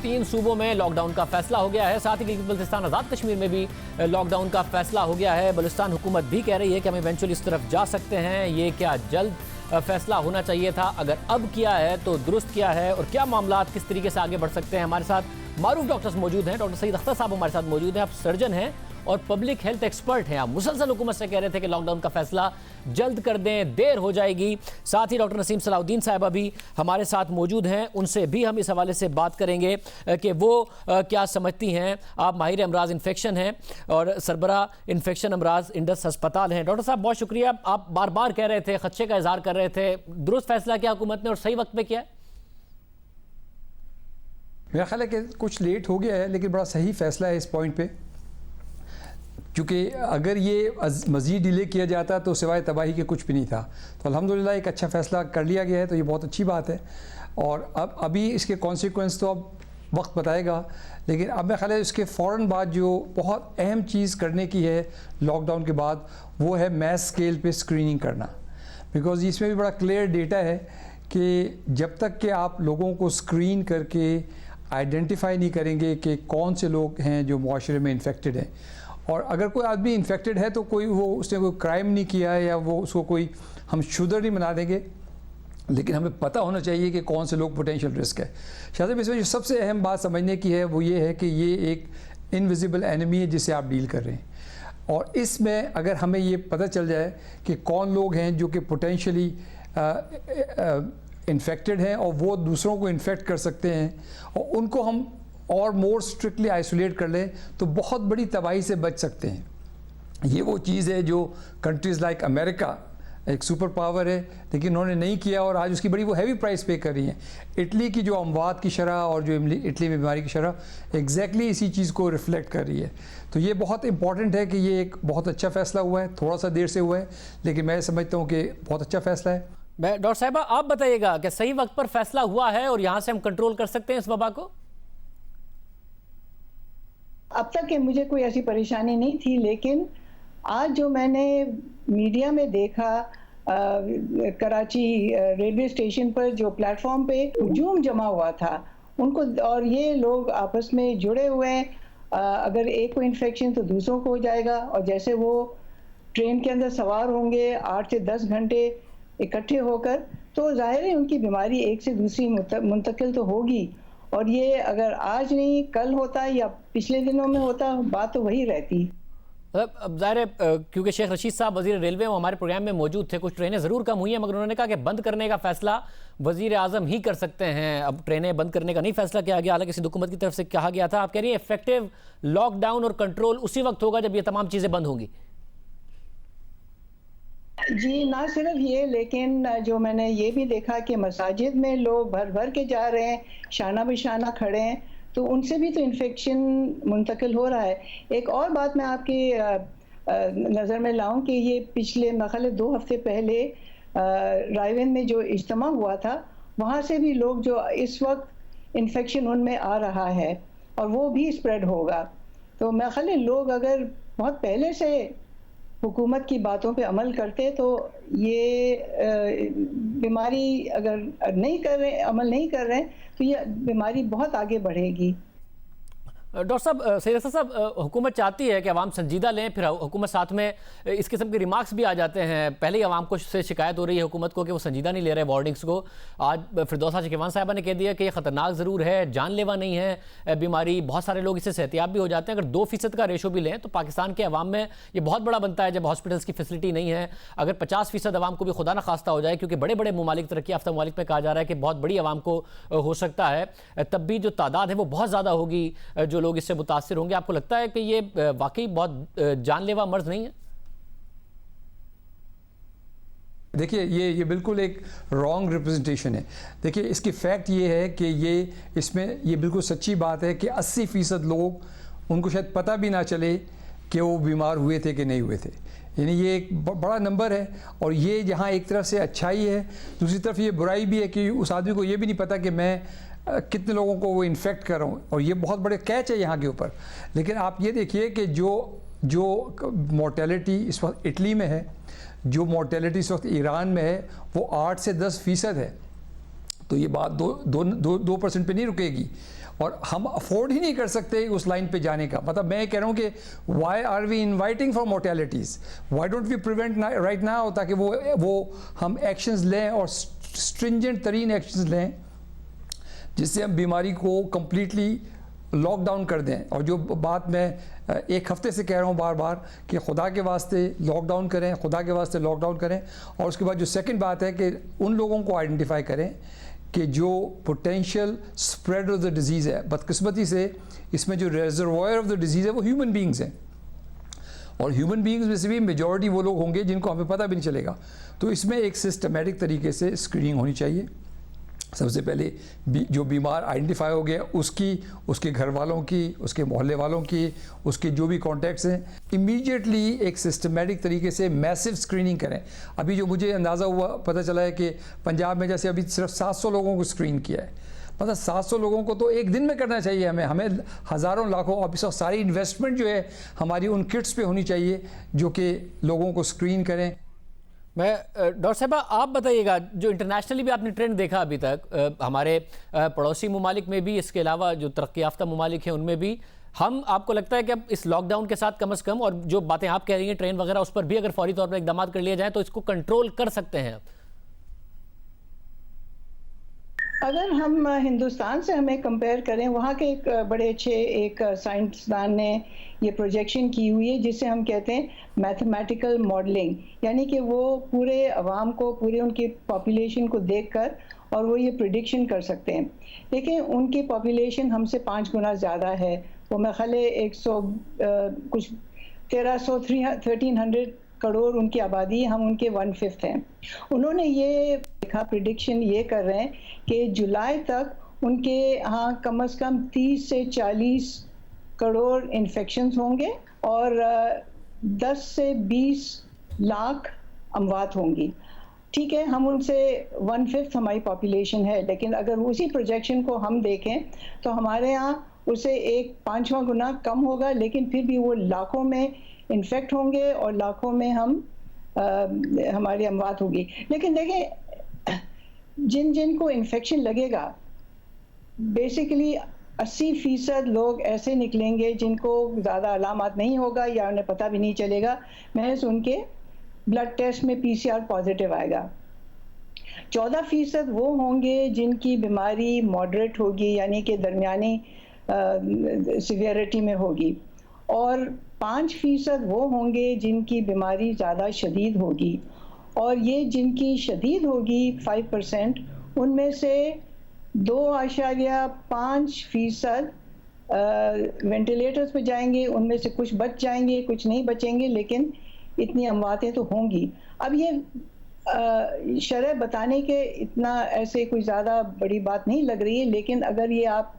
3 सूबों में लॉकडाउन का फैसला हो गया है। साथ ही गिलगित बल्तिस्तान आज़ाद कश्मीर में भी लॉकडाउन का फैसला हो गया है। बलूचिस्तान हुकूमत भी कह रही है कि हम इवेंचुअली इस तरफ जा सकते हैं। ये क्या जल्द फैसला होना चाहिए था? अगर अब किया है तो दुरुस्त किया है, और क्या मामला किस तरीके से आगे बढ़ सकते हैं? हमारे साथ मारूफ डॉक्टर्स मौजूद हैं। डॉक्टर सईद अख्तर साहब हमारे साथ मौजूद हैं। आप सर्जन हैं और पब्लिक हेल्थ एक्सपर्ट हैं। आप मुसलसल हुकूमत से कह रहे थे कि लॉकडाउन का फैसला जल्द कर दें, देर हो जाएगी। साथ ही डॉक्टर नसीम सलाहुद्दीन साहिबा भी हमारे साथ मौजूद हैं। उनसे भी हम इस हवाले से बात करेंगे कि वो क्या समझती हैं। आप माहिर अमराज इन्फेक्शन हैं और सरबरा इन्फेक्शन अमराज इंडस अस्पताल हैं। डॉक्टर साहब बहुत शुक्रिया। आप बार बार कह रहे थे, खदशे का इजहार कर रहे थे, दुरुस्त फैसला किया हुकूमत ने और सही वक्त पे किया है? मेरा ख्याल है कि कुछ लेट हो गया है, लेकिन बड़ा सही फैसला है इस पॉइंट पे, क्योंकि अगर ये मज़ीद डिले किया जाता तो सिवाय तबाही के कुछ भी नहीं था। तो अल्हम्दुलिल्लाह एक अच्छा फ़ैसला कर लिया गया है, तो ये बहुत अच्छी बात है। और अब अभी इसके कॉन्सिक्वेंस तो अब वक्त बताएगा, लेकिन अब मैं ख्याल है इसके फ़ौरन बाद जो बहुत अहम चीज़ करने की है लॉकडाउन के बाद, वो है मैस स्केल पे स्क्रीनिंग करना। बिकॉज़ इसमें भी बड़ा क्लियर डेटा है कि जब तक कि आप लोगों को स्क्रीन करके आइडेंटिफाई नहीं करेंगे कि कौन से लोग हैं जो मुआशरे में इन्फेक्टेड हैं, और अगर कोई आदमी इन्फेक्टेड है तो कोई वो उसने कोई क्राइम नहीं किया है या वो उसको कोई हम शुदर नहीं बना देंगे, लेकिन हमें पता होना चाहिए कि कौन से लोग पोटेंशियल रिस्क है। शायद इसमें जो सबसे अहम बात समझने की है वो ये है कि ये एक इनविजिबल एनिमी है जिससे आप डील कर रहे हैं। और इसमें अगर हमें ये पता चल जाए कि कौन लोग हैं जो कि पोटेंशली इन्फेक्टेड हैं और वो दूसरों को इन्फेक्ट कर सकते हैं, और उनको हम और मोर स्ट्रिक्टली आइसोलेट कर लें, तो बहुत बड़ी तबाही से बच सकते हैं। ये वो चीज़ है जो कंट्रीज़ लाइक अमेरिका, एक सुपर पावर है, लेकिन उन्होंने नहीं किया और आज उसकी बड़ी वो हैवी प्राइस पे कर रही हैं। इटली की जो अमवात की शरह और जो इटली में बीमारी की शरह एग्जैक्टली इसी चीज़ को रिफ्लेक्ट कर रही है। तो ये बहुत इंपॉर्टेंट है कि ये एक बहुत अच्छा फ़ैसला हुआ है, थोड़ा सा देर से हुआ है, लेकिन मैं समझता हूँ कि बहुत अच्छा फ़ैसला है। डॉक्टर साहिबा आप बताइएगा कि सही वक्त पर फैसला हुआ है और यहाँ से हम कंट्रोल कर सकते हैं इस वबा को? अब तक के मुझे कोई ऐसी परेशानी नहीं थी, लेकिन आज जो मैंने मीडिया में देखा, कराची रेलवे स्टेशन पर जो प्लेटफॉर्म पे हुजूम जमा हुआ था उनको, और ये लोग आपस में जुड़े हुए हैं, अगर एक को इन्फेक्शन तो दूसरों को हो जाएगा, और जैसे वो ट्रेन के अंदर सवार होंगे 8 से 10 घंटे इकट्ठे होकर, तो जाहिर है उनकी बीमारी एक से दूसरी मुंतकिल तो होगी। और ये अगर आज नहीं कल होता या पिछले दिनों में होता, बात तो वही रहती। अब ज़ाहिर है क्योंकि शेख रशीद साहब वज़ीर रेलवे वो हमारे प्रोग्राम में मौजूद थे, कुछ ट्रेनें ज़रूर कम हुई हैं, मगर उन्होंने कहा कि बंद करने का फ़ैसला वज़ीर आज़म ही कर सकते हैं। अब ट्रेनें बंद करने का नहीं फ़ैसला किया गया, हालांकि हुकूमत की तरफ से कहा गया था। आप कह रही है इफेक्टिव लॉकडाउन और कंट्रोल उसी वक्त होगा जब ये तमाम चीज़ें बंद होंगी। जी, ना सिर्फ ये, लेकिन जो मैंने ये भी देखा कि मसाजिद में लोग भर भर के जा रहे हैं, शाना बिशाना खड़े हैं, तो उनसे भी तो इन्फेक्शन मुंतकिल हो रहा है। एक और बात मैं आपकी नज़र में लाऊं कि ये पिछले मखले 2 हफ्ते पहले रायवेन में जो इज्तिमा हुआ था, वहाँ से भी लोग जो इस वक्त इन्फेक्शन उनमें आ रहा है और वो भी स्प्रेड होगा। तो मैं ख्याल लोग अगर बहुत पहले से हुकूमत की बातों पे अमल करते तो ये बीमारी अगर नहीं कर रहे, अमल नहीं कर रहे, तो ये बीमारी बहुत आगे बढ़ेगी। डॉक्टर साहब, सैयद साहब, हुकूमत चाहती है कि आवाम संजीदा लें, फिर हुकूमत साथ में इस किस्म के रिमार्क्स भी आ जाते हैं। पहले ही आवाम को से शिकायत हो रही है हुकूमत को कि वो संजीदा नहीं ले रहे वार्निंग्स को। आज फिरदौसा शिकवान साहिबा ने कह दिया कि ये ख़तरनाक ज़रूर है, जानलेवा नहीं है बीमारी, बहुत सारे लोग इससे सेहतियाब भी हो जाते हैं। अगर 2% का रेशो भी लें तो पाकिस्तान के अवाम में ये बहुत बड़ा बनता है जब हॉस्पिटल्स की फैसिलिटी नहीं है। अगर 50% अवाम को भी खुदा न खास्ता हो जाए, क्योंकि बड़े बड़े ममालिक, तरक्की याफ्ता ममालिक में कहा जा रहा है कि बहुत बड़ी आवाम को हो सकता है, तब भी जो तादाद है वो बहुत ज़्यादा होगी जो लोग इससे मुतासिर होंगे। आपको लगता है कि ये वाकई बहुत जानलेवा मर्ज नहीं है? देखिए, ये बिल्कुल एक रॉन्ग रिप्रेजेंटेशन है। देखिए, इसकी फैक्ट ये है कि ये बिल्कुल सच्ची बात है कि 80% लोग, उनको शायद पता भी ना चले कि वो बीमार हुए थे कि नहीं हुए थे। यानी ये एक बड़ा नंबर है, और ये जहाँ एक तरफ से अच्छाई है, दूसरी तरफ ये बुराई भी है कि उस आदमी को ये भी नहीं पता कि मैं कितने लोगों को वो इन्फेक्ट कर रहा हूँ, और ये बहुत बड़े कैच है यहाँ के ऊपर। लेकिन आप ये देखिए कि जो मोर्टेलिटी इस वक्त इटली में है, जो मोर्टेलिटी इस वक्त ईरान में है, वो 8 से 10% है। तो ये बात 2% पे नहीं रुकेगी, और हम अफोर्ड ही नहीं कर सकते उस लाइन पे जाने का। मतलब मैं कह रहा हूँ कि why are we inviting for mortalities, why don't we prevent right now, ताकि वो हम एक्शंस लें और स्ट्रिंजेंट तरीन एक्शंस लें जिससे हम बीमारी को कम्प्लीटली लॉकडाउन कर दें। और जो बात मैं एक हफ्ते से कह रहा हूँ बार बार कि खुदा के वास्ते लॉकडाउन करें, खुदा के वास्ते लॉकडाउन करें। और उसके बाद जो सेकंड बात है कि उन लोगों को आइडेंटिफाई करें कि जो potential spread of the disease है। बदकिस्मती से इसमें जो रिजर्वॉयर ऑफ द डिजीज़ है वो ह्यूमन बींग्स हैं, और ह्यूमन बींग्स में से भी मेजॉरिटी वो लोग होंगे जिनको हमें पता भी नहीं चलेगा। तो इसमें एक सिस्टमेटिक तरीके से स्क्रीनिंग होनी चाहिए। सबसे पहले जो बीमार आइडेंटिफाई हो गया उसकी, उसके घर वालों की, उसके मोहल्ले वालों की, उसके जो भी कॉन्टैक्ट्स हैं, इमीडिएटली एक सिस्टमेटिक तरीके से मैसिव स्क्रीनिंग करें। अभी जो मुझे अंदाज़ा हुआ, पता चला है कि पंजाब में जैसे अभी सिर्फ 700 लोगों को स्क्रीन किया है। मतलब 700 लोगों को तो एक दिन में करना चाहिए हमें हज़ारों लाखों। अब सारी इन्वेस्टमेंट जो है हमारी उन किट्स पे होनी चाहिए जो कि लोगों को स्क्रीन करें। मैं डॉक्टर साहब आप बताइएगा, जो इंटरनेशनली भी आपने ट्रेंड देखा अभी तक, हमारे पड़ोसी ममालिक में भी, इसके अलावा जो तरक्की याफ्ता ममालिक हैं उनमें भी, हम आपको लगता है कि अब इस लॉकडाउन के साथ कम से कम, और जो बातें आप कह रही हैं ट्रेन वगैरह, उस पर भी अगर फौरी तौर पर इकदाम कर लिए जाए तो इसको कंट्रोल कर सकते हैं? अगर हम हिंदुस्तान से हमें कंपेयर करें, वहाँ के एक बड़े अच्छे एक साइंसदान ने ये प्रोजेक्शन की हुई है जिसे हम कहते हैं मैथमेटिकल मॉडलिंग, यानी कि वो पूरे अवाम को, पूरे उनकी पॉपुलेशन को देखकर और वो ये प्रिडिक्शन कर सकते हैं। लेकिन उनकी पॉपुलेशन हमसे 5 गुना ज़्यादा है। वो मैं ख़ाली 1300 करोड़ उनकी आबादी, हम उनके 1/5 हैं। उन्होंने ये देखा, प्रिडिक्शन ये कर रहे हैं कि जुलाई तक उनके यहाँ कम से कम 30 से 40 करोड़ इन्फेक्शंस होंगे और 10 से 20 लाख अमवात होंगी। ठीक है, हम उनसे 1/5 हमारी पॉपुलेशन है, लेकिन अगर उसी प्रोजेक्शन को हम देखें तो हमारे यहाँ उसे 1/5वां गुना कम होगा, लेकिन फिर भी वो लाखों में इन्फेक्ट होंगे और लाखों में हमारी अमवात होगी। लेकिन देखें, जिन जिन को इन्फेक्शन लगेगा, बेसिकली 80% लोग ऐसे निकलेंगे जिनको ज़्यादा अलामत नहीं होगा या उन्हें पता भी नहीं चलेगा, महज उनके ब्लड टेस्ट में PCR पॉजिटिव आएगा। 14% वो होंगे जिनकी बीमारी मॉडरेट होगी, यानी कि दरमियानी सिवियरिटी में होगी, और 5% वो होंगे जिनकी बीमारी ज़्यादा शदीद होगी। और ये जिनकी शदीद होगी 5%, उनमें से 2.5% वेंटिलेटर्स पे जाएंगे, उनमें से कुछ बच जाएंगे, कुछ नहीं बचेंगे, लेकिन इतनी अमवातें तो होंगी। अब ये शरह बताने के इतना ऐसे कोई ज़्यादा बड़ी बात नहीं लग रही है, लेकिन अगर ये आप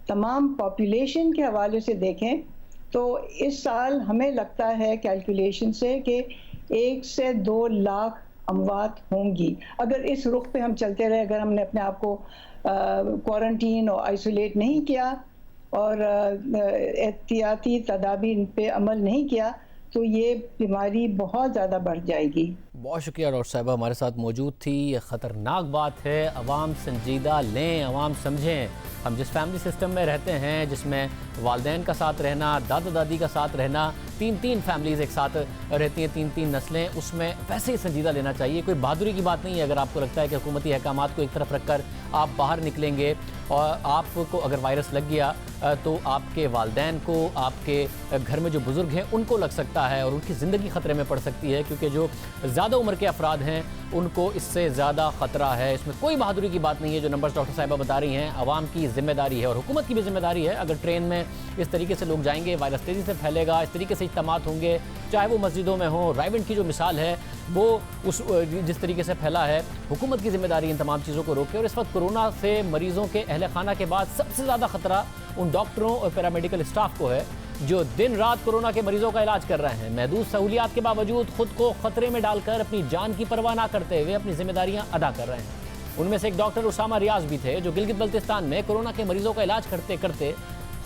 तमाम पॉपुलेशन के हवाले से देखें तो इस साल हमें लगता है कैलकुलेशन से कि 1 से 2 लाख अमवात होंगी अगर इस रुख पे हम चलते रहे। अगर हमने अपने आप को क्वारंटीन और आइसोलेट नहीं किया और एहतियाती तदाबीर पे अमल नहीं किया तो ये बीमारी बहुत ज़्यादा बढ़ जाएगी। बहुत शुक्रिया डॉक्टर साहिबा, हमारे साथ मौजूद थी। ये ख़तरनाक बात है, अवाम संजीदा लें, अवाम समझें। हम जिस फैमिली सिस्टम में रहते हैं, जिसमें वालदैन का साथ रहना, दादा दादी का साथ रहना, 3 फैमिलीज़ एक साथ रहती हैं, 3 नस्लें, उसमें वैसे ही संजीदा लेना चाहिए। कोई बहादुरी की बात नहीं है अगर आपको लगता है कि हुकूमती अहकामात को एक तरफ रखकर आप बाहर निकलेंगे और आपको अगर वायरस लग गया तो आपके वालदैन को, आपके घर में जो बुज़ुर्ग हैं उनको लग सकता है और उनकी ज़िंदगी ख़तरे में पड़ सकती है, क्योंकि जो ज़्यादा उम्र के अफराद हैं उनको इससे ज़्यादा ख़तरा है। इसमें कोई बहादुरी की बात नहीं है। जो नंबर्स डॉक्टर साहिबा बता रही हैं, आवाम की ज़िम्मेदारी है और हुकूमत की भी ज़िम्मेदारी है। अगर ट्रेन में इस तरीके से लोग जाएंगे, वायरस तेज़ी से फैलेगा, इस तरीके से इज्तिमात होंगे, चाहे वो मस्जिदों में हो। रायविंड की जो मिसाल है वो उस जिस तरीके से फैला है, हुकूमत की ज़िम्मेदारी इन तमाम चीज़ों को रोके। और इस वक्त कोरोना से मरीज़ों के अहल खाना के बाद सबसे ज़्यादा ख़तरा उन डॉक्टरों और पैरामेडिकल स्टाफ को है जो दिन रात कोरोना के मरीजों का इलाज कर रहे हैं। महदूद सहूलियात के बावजूद खुद को खतरे में डालकर अपनी जान की परवाह ना करते हुए अपनी जिम्मेदारियां अदा कर रहे हैं। उनमें से एक डॉक्टर उसामा रियाज भी थे जो गिलगित बल्तिस्तान में कोरोना के मरीजों का इलाज करते करते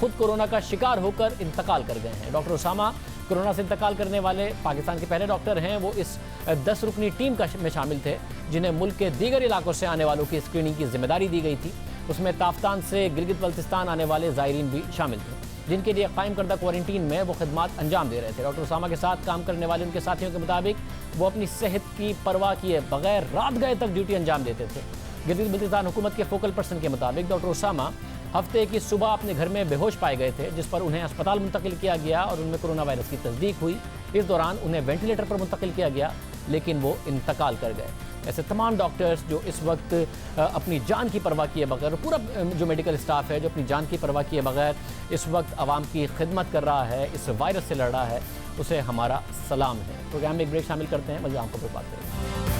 खुद कोरोना का शिकार होकर इंतकाल कर गए हैं। डॉक्टर उसामा कोरोना से इंतकाल करने वाले पाकिस्तान के पहले डॉक्टर हैं। वो इस 10 रुकनी टीम में शामिल थे, जिन्हें मुल्क के दीगर इलाकों से आने वालों की स्क्रीनिंग की जिम्मेदारी दी गई थी। उसमें ताफ्तान से गिलगित बल्तिस्तान आने वाले ज़ायरीन भी शामिल थे, जिनके लिए कायम करदा क्वारंटीन में वो खिदमात अंजाम दे रहे थे। डॉक्टर उसामा के साथ काम करने वाले उनके साथियों के मुताबिक वो अपनी सेहत की परवाह किए बगैर रात गए तक ड्यूटी अंजाम देते थे। गिलगित बल्तिस्तान हुकूमत के फोकल पर्सन के मुताबिक डॉक्टर उसामा हफ्ते की सुबह अपने घर में बेहोश पाए गए थे, जिस पर उन्हें अस्पताल मुंतकिल किया गया और उनमें कोरोना वायरस की तस्दीक हुई। इस दौरान उन्हें वेंटिलेटर पर मुंतकिल किया गया, लेकिन वो इंतकाल कर गए। ऐसे तमाम डॉक्टर्स जो इस वक्त अपनी जान की परवाह किए बगैर, पूरा जो मेडिकल स्टाफ है जो अपनी जान की परवाह किए बगैर इस वक्त आवाम की खिदमत कर रहा है, इस वायरस से लड़ रहा है, उसे हमारा सलाम है। प्रोग्राम में एक ब्रेक शामिल करते हैं, मज़े आपको फिर बात करेंगे।